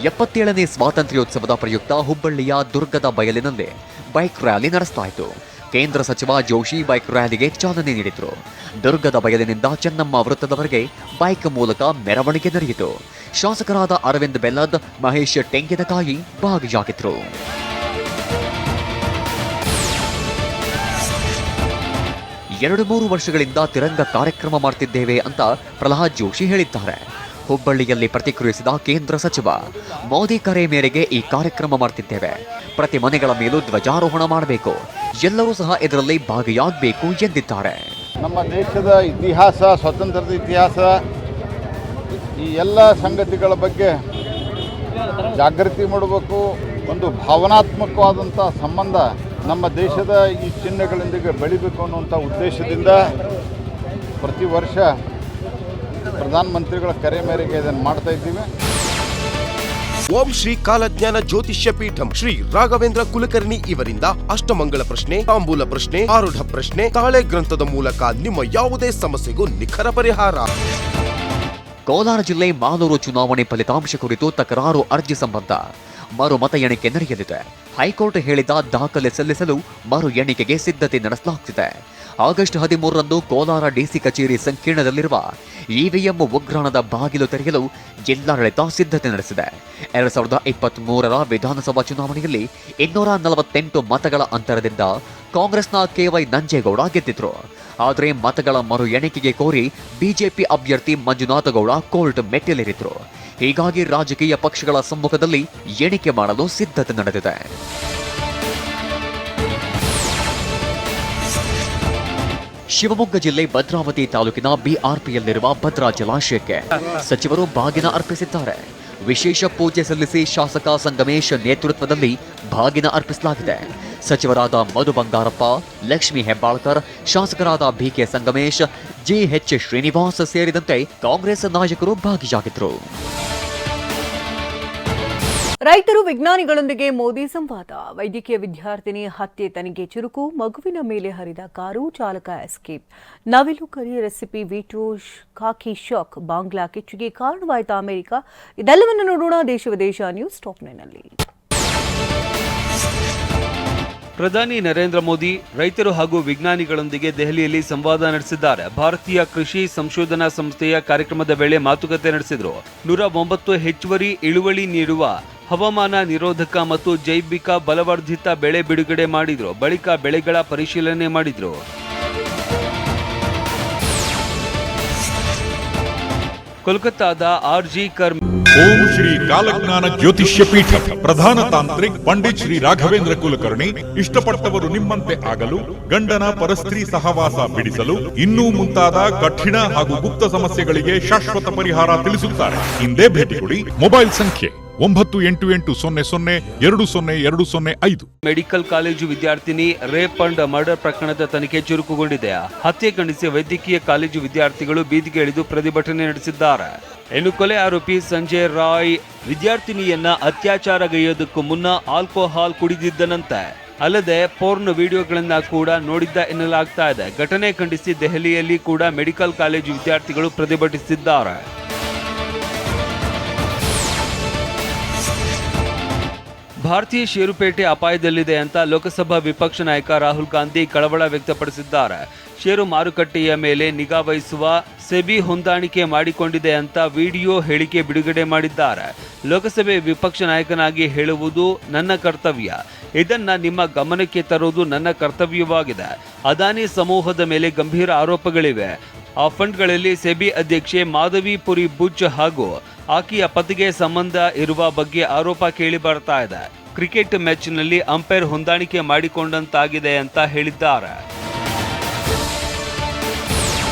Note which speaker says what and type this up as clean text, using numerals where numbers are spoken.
Speaker 1: 77ನೇ ಸ್ವಾತಂತ್ರ್ಯೋತ್ಸವದ ಪ್ರಯುಕ್ತ ಹುಬ್ಬಳ್ಳಿಯ ದುರ್ಗದ ಬಯಲಿನಲ್ಲಿ ಬೈಕ್ ರ್ಯಾಲಿ ನಡೆಸಲಾಯಿತು. ಕೇಂದ್ರ ಸಚಿವ ಜೋಶಿ ಬೈಕ್ ರ್ಯಾಲಿಗೆ ಚಾಲನೆ ನೀಡಿದರು. ದುರ್ಗದ ಬಯಲಿನಿಂದ ಚೆನ್ನಮ್ಮ ವೃತ್ತದವರೆಗೆ ಬೈಕ್ ಮೂಲಕ ಮೆರವಣಿಗೆ ನಡೆಯಿತು. ಶಾಸಕರಾದ ಅರವಿಂದ್ ಬೆಲ್ಲದ್, ಮಹೇಶ್ ಟೆಂಗಿನಕಾಯಿ ಭಾಗಿಯಾಗಿದ್ದರು. ಎರಡು 3 ವರ್ಷಗಳಿಂದ ತಿರಂಗ ಕಾರ್ಯಕ್ರಮ ಮಾಡ್ತಿದ್ದೇವೆ ಅಂತ ಪ್ರಹ್ಲಾದ್ ಜೋಶಿ ಹೇಳಿದ್ದಾರೆ. ಹುಬ್ಬಳ್ಳಿಯಲ್ಲಿ ಪ್ರತಿಕ್ರಿಯಿಸಿದ ಕೇಂದ್ರ ಸಚಿವ, ಮೋದಿ ಕರೆ ಮೇರೆಗೆ ಈ ಕಾರ್ಯಕ್ರಮ ಮಾಡ್ತಿದ್ದೇವೆ. ಪ್ರತಿ ಮನೆಗಳ ಮೇಲೂ ಧ್ವಜಾರೋಹಣ ಮಾಡಬೇಕು, ಎಲ್ಲರೂ ಸಹ ಇದರಲ್ಲಿ ಭಾಗಿಯಾಗಬೇಕು ಎಂದಿದ್ದಾರೆ.
Speaker 2: ನಮ್ಮ ದೇಶದ ಇತಿಹಾಸ, ಸ್ವಾತಂತ್ರ್ಯದ ಇತಿಹಾಸ, ಈ ಎಲ್ಲ ಸಂಗತಿಗಳ ಬಗ್ಗೆ ಜಾಗೃತಿ ಮಾಡಬೇಕು. ಒಂದು ಭಾವನಾತ್ಮಕವಾದಂಥ ಸಂಬಂಧ ನಮ್ಮ ದೇಶದ ಈ ಚಿಹ್ನೆಗಳೊಂದಿಗೆ ಬೆಳಿಬೇಕು ಅನ್ನುವಂಥ ಉದ್ದೇಶದಿಂದ ಪ್ರತಿ ವರ್ಷ ಪ್ರಧಾನಮಂತ್ರಿಗಳ ಕರೆ ಮೇರೆಗೆ ಇದನ್ನು ಮಾಡ್ತಾ ಇದ್ದೀವಿ.
Speaker 3: ಓಂ ಶ್ರೀ ಕಾಲಜ್ಞಾನ ಜ್ಯೋತಿಷ್ಯ ಪೀಠಂ ಶ್ರೀ ರಾಘವೇಂದ್ರ ಕುಲಕರ್ಣಿ ಇವರಿಂದ ಅಷ್ಟಮಂಗಲ ಪ್ರಶ್ನೆ, ತಾಂಬೂಲ ಪ್ರಶ್ನೆ, ಆರೂಢ ಪ್ರಶ್ನೆ, ತಾಳೆ ಗ್ರಂಥದ ಮೂಲಕ ನಿಮ್ಮ ಯಾವುದೇ ಸಮಸ್ಯೆಗೂ ನಿಖರ ಪರಿಹಾರ.
Speaker 1: ಕೋಲಾರ ಜಿಲ್ಲೆ ಮಾಲೂರು ಚುನಾವಣೆ ಫಲಿತಾಂಶ ಕುರಿತು ತಕರಾರು ಅರ್ಜಿ ಸಂಬಂಧ ಮರು ಮತ ಎಣಿಕೆ ನಡೆಯಲಿದೆ. ಹೈಕೋರ್ಟ್ ಹೇಳಿದ ದಾಖಲೆ ಸಲ್ಲಿಸಲು ಮರು ಎಣಿಕೆಗೆ ಸಿದ್ಧತೆ ನಡೆಸಲಾಗುತ್ತಿದೆ. ಆಗಸ್ಟ್ 13ರಂದು ಕೋಲಾರ ಡಿಸಿ ಕಚೇರಿ ಸಂಕೀರ್ಣದಲ್ಲಿರುವ ಇವಿಎಂ ಉಗ್ರಾಣದ ಬಾಗಿಲು ತೆರೆಯಲು ಜಿಲ್ಲಾಡಳಿತ ಸಿದ್ಧತೆ ನಡೆಸಿದೆ. 2023ರ ವಿಧಾನಸಭಾ ಚುನಾವಣೆಯಲ್ಲಿ 248 ಮತಗಳ ಅಂತರದಿಂದ ಕಾಂಗ್ರೆಸ್ನ ಕೆವೈ ನಂಜೇಗೌಡ ಗೆದ್ದಿದ್ರು. ಆದರೆ ಮತಗಳ ಮರು ಎಣಿಕೆಗೆ ಕೋರಿ ಬಿಜೆಪಿ ಅಭ್ಯರ್ಥಿ ಮಂಜುನಾಥ ಗೌಡ ಕೋರ್ಟ್ ಮೆಟ್ಟಿಲೇರಿದ್ರು. ಹೀಗಾಗಿ ರಾಜಕೀಯ ಪಕ್ಷಗಳ ಸಮ್ಮುಖದಲ್ಲಿ ಎಣಿಕೆ ಮಾಡಲು ಸಿದ್ಧತೆ ನಡೆದಿದೆ. ಶಿವಮೊಗ್ಗ ಜಿಲ್ಲೆ ಭದ್ರಾವತಿ ತಾಲೂಕಿನ ಬಿಆರ್ಪಿಯಲ್ಲಿರುವ ಭದ್ರಾ ಜಲಾಶಯಕ್ಕೆ ಸಚಿವರು ಬಾಗಿನ ಅರ್ಪಿಸಿದ್ದಾರೆ. ವಿಶೇಷ ಪೂಜೆ ಸಲ್ಲಿಸಿ ಶಾಸಕ ಸಂಗಮೇಶ್ ನೇತೃತ್ವದಲ್ಲಿ ಬಾಗಿನ ಅರ್ಪಿಸಲಾಗಿದೆ. ಸಚಿವರಾದ ಮಧು ಬಂಗಾರಪ್ಪ, ಲಕ್ಷ್ಮೀ ಹೆಬ್ಬಾಳ್ಕರ್, ಶಾಸಕರಾದ ಬಿಕೆ ಸಂಗಮೇಶ್, ಜಿಎಚ್ ಶ್ರೀನಿವಾಸ್ ಸೇರಿದಂತೆ ಕಾಂಗ್ರೆಸ್ ನಾಯಕರು ಭಾಗಿಯಾಗಿದ್ದರು.
Speaker 4: ರೈತರು ವಿಜ್ಞಾನಿಗಳೊಂದಿಗೆ ಮೋದಿ ಸಂವಾದ. ವೈದ್ಯಕೀಯ ವಿದ್ಯಾರ್ಥಿನಿ ಹತ್ಯೆ ತನಿಖೆ ಚುರುಕು. ಮಗುವಿನ ಮೇಲೆ ಹರಿದ ಕಾರು, ಚಾಲಕ ಎಸ್ಕೇಪ್. ನವಿಲು ಕರಿ ರೆಸಿಪಿ ವೀಟೋ ಖಾಕಿ ಶಾಕ್. ಬಾಂಗ್ಲಾ ಕಿಚ್ಚುಗೆ ಕಾರಣವಾಯಿತಾ ಅಮೆರಿಕ? ಇದೆಲ್ಲವನ್ನು ನೋಡೋಣ ದೇಶ ವಿದೇಶ ನ್ಯೂಸ್ ಟಾಪ್ 9ನಲ್ಲಿ.
Speaker 5: ಪ್ರಧಾನಿ ನರೇಂದ್ರ ಮೋದಿ ರೈತರು ಹಾಗೂ ವಿಜ್ಞಾನಿಗಳೊಂದಿಗೆ ದೆಹಲಿಯಲ್ಲಿ ಸಂವಾದ ನಡೆಸಿದ್ದಾರೆ. ಭಾರತೀಯ ಕೃಷಿ ಸಂಶೋಧನಾ ಸಂಸ್ಥೆಯ ಕಾರ್ಯಕ್ರಮದ ವೇಳೆ ಮಾತುಕತೆ ನಡೆಸಿದರು. 109 ಹೆಚ್ಚುವರಿ ಇಳುವರಿ ನೀಡುವ ಹವಾಮಾನ ನಿರೋಧಕ ಮತ್ತು ಜೈವಿಕ ಬಲವರ್ಧಿತ ಬೆಳೆ ಬಿಡುಗಡೆ ಮಾಡಿದ್ರು. ಬಳಿಕ ಬೆಳೆಗಳ ಪರಿಶೀಲನೆ ಮಾಡಿದ್ರು. ಕೋಲ್ಕತ್ತಾದ ಆರ್ಜಿ ಕರ್
Speaker 6: ಓಂ ಶ್ರೀ ಕಾಲಜ್ಞಾನ ಜ್ಯೋತಿಷ್ಯ ಪೀಠ ಪ್ರಧಾನ ತಾಂತ್ರಿಕ್ ಪಂಡಿತ್ ಶ್ರೀ ರಾಘವೇಂದ್ರ ಕುಲಕರ್ಣಿ ಇಷ್ಟಪಟ್ಟವರು ನಿಮ್ಮಂತೆ ಆಗಲು, ಗಂಡನ ಪರಸ್ತ್ರೀ ಸಹವಾಸ ಬಿಡಿಸಲು, ಇನ್ನೂ ಮುಂತಾದ ಕಠಿಣ ಹಾಗೂ ಗುಪ್ತ ಸಮಸ್ಯೆಗಳಿಗೆ ಶಾಶ್ವತ ಪರಿಹಾರ ತಿಳಿಸುತ್ತಾರೆ. ಹಿಂದೆ ಭೇಟಿ ಕೊಡಿ. ಮೊಬೈಲ್ ಸಂಖ್ಯೆ 9800020205.
Speaker 5: ಮೆಡಿಕಲ್ ಕಾಲೇಜು ವಿದ್ಯಾರ್ಥಿನಿ ರೇಪ್ ಅಂಡ್ ಮರ್ಡರ್ ಪ್ರಕರಣದ ತನಿಖೆ ಚುರುಕುಗೊಂಡಿದೆ. ಹತ್ಯೆ ಖಂಡಿಸಿ ವೈದ್ಯಕೀಯ ಕಾಲೇಜು ವಿದ್ಯಾರ್ಥಿಗಳು ಬೀದಿಗೆ ಇಳಿದು ಪ್ರತಿಭಟನೆ ನಡೆಸಿದ್ದಾರೆ. ಇನ್ನು ಕೊಲೆ ಆರೋಪಿ ಸಂಜಯ್ ರಾಯ್ ವಿದ್ಯಾರ್ಥಿನಿಯನ್ನ ಅತ್ಯಾಚಾರಗೈಯೋದಕ್ಕೂ ಮುನ್ನ ಆಲ್ಕೋಹಾಲ್ ಕುಡಿದಿದ್ದನಂತೆ. ಅಲ್ಲದೆ ಪೋರ್ನ್ ವಿಡಿಯೋಗಳನ್ನ ಕೂಡ ನೋಡಿದ್ದ ಎನ್ನಲಾಗ್ತಾ ಇದೆ. ಘಟನೆ ಖಂಡಿಸಿ ದೆಹಲಿಯಲ್ಲಿ ಕೂಡ ಮೆಡಿಕಲ್ ಕಾಲೇಜು ವಿದ್ಯಾರ್ಥಿಗಳು ಪ್ರತಿಭಟಿಸಿದ್ದಾರೆ. ಭಾರತೀಯ ಷೇರುಪೇಟೆ ಅಪಾಯದಲ್ಲಿದೆ ಅಂತ ಲೋಕಸಭಾ ವಿಪಕ್ಷ ನಾಯಕ ರಾಹುಲ್ ಗಾಂಧಿ ಕಳವಳ ವ್ಯಕ್ತಪಡಿಸಿದ್ದಾರೆ. ಷೇರು ಮಾರುಕಟ್ಟೆಯ ಮೇಲೆ ನಿಗಾ ವಹಿಸುವ ಸೆಬಿ ಹೊಂದಾಣಿಕೆ ಮಾಡಿಕೊಂಡಿದೆ ಅಂತ ವಿಡಿಯೋ ಹೇಳಿಕೆ ಬಿಡುಗಡೆ ಮಾಡಿದ್ದಾರೆ. ಲೋಕಸಭೆ ವಿಪಕ್ಷ ನಾಯಕನಾಗಿ ಹೇಳುವುದು ನನ್ನ ಕರ್ತವ್ಯ. ಇದನ್ನ ನಿಮ್ಮ ಗಮನಕ್ಕೆ ತರುವುದು ನನ್ನ ಕರ್ತವ್ಯವಾಗಿದೆ. ಅದಾನಿ ಸಮೂಹದ ಮೇಲೆ ಗಂಭೀರ ಆರೋಪಗಳಿವೆ. ಆ ಫಂಡ್ಗಳಲ್ಲಿ ಸೆಬಿ ಅಧ್ಯಕ್ಷೆ ಮಾಧವಿ ಪುರಿ ಬುಚ್ ಹಾಗೂ ಆಕೆಯ ಪತಿಗೆ ಸಂಬಂಧ ಇರುವ ಬಗ್ಗೆ ಆರೋಪ ಕೇಳಿ ಬರ್ತಾ ಇದೆ. ಕ್ರಿಕೆಟ್ ಮ್ಯಾಚ್ನಲ್ಲಿ ಅಂಪೈರ್ ಹೊಂದಾಣಿಕೆ ಮಾಡಿಕೊಂಡಂತಾಗಿದೆ ಅಂತ ಹೇಳಿದ್ದಾರೆ.